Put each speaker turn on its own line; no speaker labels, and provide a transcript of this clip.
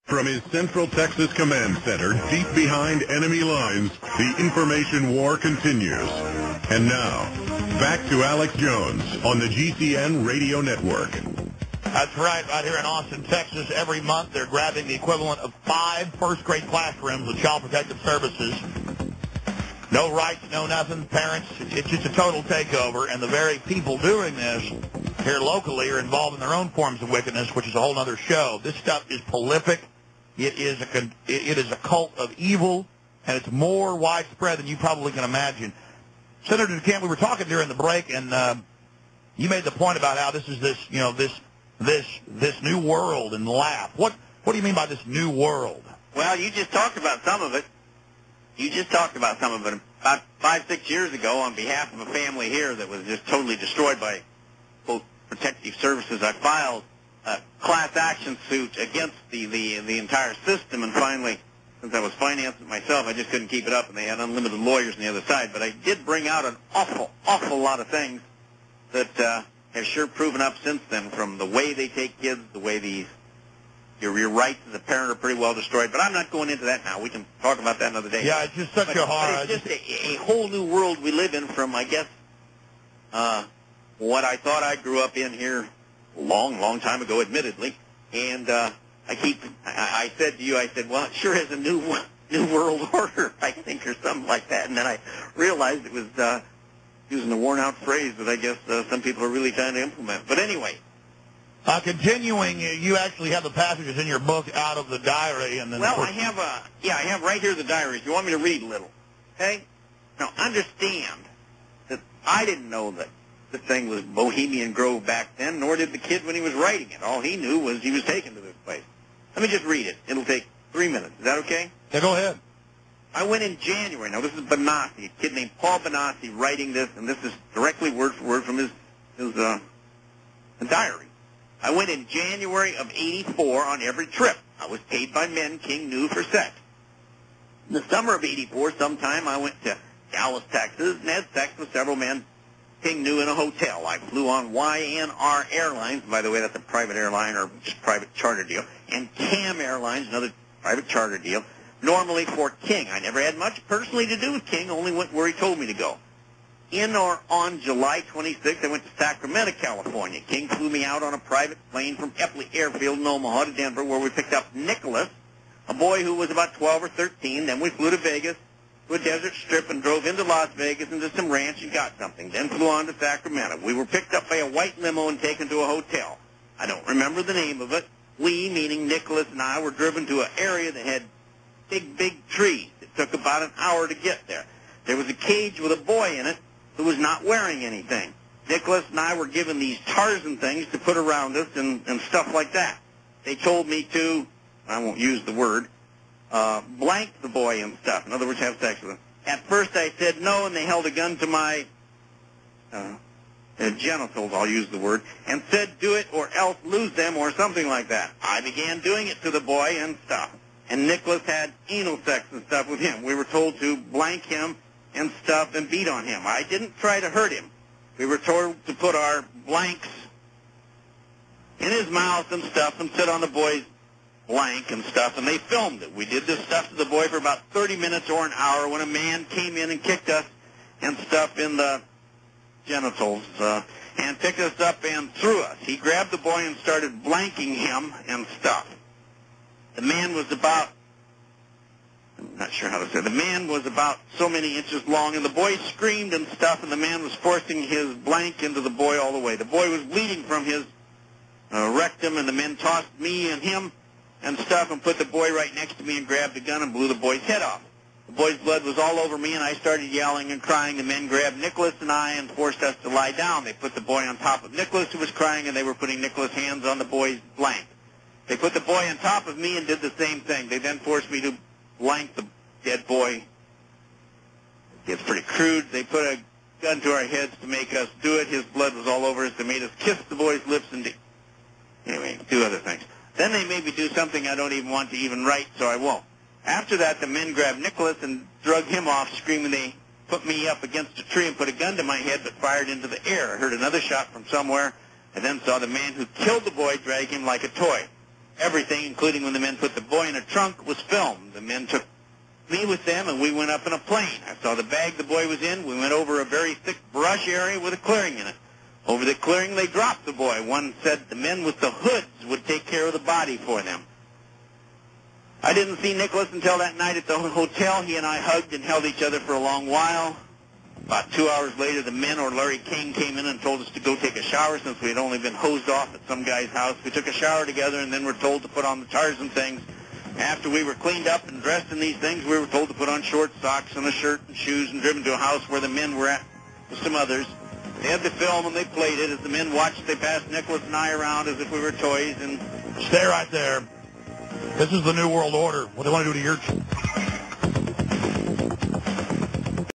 From his Central Texas Command Center, deep behind enemy lines, the information war continues. And now, back to Alex Jones on the GCN Radio Network.
That's right here in Austin, Texas. Every month they're grabbing the equivalent of 5 first-grade classrooms with Child Protective Services. No rights, no nothing. Parents, it's just a total takeover. And the very people doing this here locally are involved in their own forms of wickedness, which is a whole other show. This stuff is prolific. It is a cult of evil, and it's more widespread than you probably can imagine. Senator Decamp, we were talking during the break, and you made the point about how this is this new world and laugh. What do you mean by this new world?
Well, you just talked about some of it. About 5-6 years ago, on behalf of a family here that was just totally destroyed by both protective services, I filed a class action suit against the entire system, and finally, since I was financing it myself, I just couldn't keep it up, and they had unlimited lawyers on the other side. But I did bring out an awful lot of things that have sure proven up since then, from the way they take kids, the way your rights as a parent are pretty well destroyed. But I'm not going into that now. We can talk about that another day.
Yeah, it's just such a hard...
But it's just a whole new world we live in from, I guess, what I thought I grew up in here a long time ago, admittedly. And I said to you, well, it sure is a new world order, I think, or something like that. And then I realized it was using a worn-out phrase that I guess some people are really trying to implement. But anyway...
Continuing, you actually have the passages in your book out of the diary, and then.
Well, I have right here the diary. If you want me to read a little, okay? Now, understand that I didn't know that the thing was Bohemian Grove back then, nor did the kid when he was writing it. All he knew was he was taken to this place. Let me just read it. It'll take 3 minutes. Is that okay?
Yeah, go ahead.
I went in January. Now, this is Benassi, a kid named Paul Benassi writing this, and this is directly word for word from his diary. I went in January of '84 on every trip. I was paid by men King knew for sex. In the summer of '84, sometime, I went to Dallas, Texas, and had sex with several men King knew in a hotel. I flew on YNR Airlines. By the way, that's a private airline or just private charter deal. And CAM Airlines, another private charter deal, normally for King. I never had much personally to do with King, only went where he told me to go. In or on July 26th, I went to Sacramento, California. King flew me out on a private plane from Epley Airfield in Omaha to Denver, where we picked up Nicholas, a boy who was about 12 or 13. Then we flew to Vegas, to a desert strip, and drove into Las Vegas into some ranch and got something. Then flew on to Sacramento. We were picked up by a white limo and taken to a hotel. I don't remember the name of it. We, meaning Nicholas and I, were driven to an area that had big trees. It took about an hour to get there. There was a cage with a boy in it who was not wearing anything. Nicholas and I were given these Tarzan things to put around us and stuff like that. They told me to, I won't use the word, blank the boy and stuff. In other words, have sex with him. At first I said no, and they held a gun to my genitals, I'll use the word, and said do it or else lose them or something like that. I began doing it to the boy and stuff. And Nicholas had anal sex and stuff with him. We were told to blank him and stuff and beat on him. I didn't try to hurt him. We were told to put our blanks in his mouth and stuff and sit on the boy's blank and stuff, and they filmed it. We did this stuff to the boy for about 30 minutes or an hour when a man came in and kicked us and stuff in the genitals and picked us up and threw us. He grabbed the boy and started blanking him and stuff. The man was about, I'm not sure how to say it. The man was about so many inches long, and the boy screamed and stuff, and the man was forcing his blank into the boy all the way. The boy was bleeding from his rectum, and the men tossed me and him and stuff and put the boy right next to me and grabbed a gun and blew the boy's head off. The boy's blood was all over me, and I started yelling and crying. The men grabbed Nicholas and I and forced us to lie down. They put the boy on top of Nicholas, who was crying, and they were putting Nicholas' hands on the boy's blank. They put the boy on top of me and did the same thing. They then forced me to blank the dead boy. It's pretty crude. They put a gun to our heads to make us do it. His blood was all over us. They made us kiss the boy's lips and anyway, do other things. Then they made me do something I don't even want to even write, so I won't. After that, the men grabbed Nicholas and drug him off, screaming they put me up against a tree and put a gun to my head, but fired into the air. I heard another shot from somewhere, and then saw the man who killed the boy drag him like a toy. Everything, including when the men put the boy in a trunk, was filmed. The men took me with them, and we went up in a plane. I saw the bag the boy was in. We went over a very thick brush area with a clearing in it. Over the clearing, they dropped the boy. One said the men with the hoods would take care of the body for them. I didn't see Nicholas until that night at the hotel. He and I hugged and held each other for a long while. About 2 hours later, the men or Larry King came in and told us to go take a shower since we had only been hosed off at some guy's house. We took a shower together and then were told to put on the Tarzan things. After we were cleaned up and dressed in these things, we were told to put on short socks and a shirt and shoes and driven to a house where the men were at with some others. They had the film and they played it. As the men watched, they passed Nicholas and I around as if we were toys. And
Stay right there. This is the New World Order. What do they want to do to your...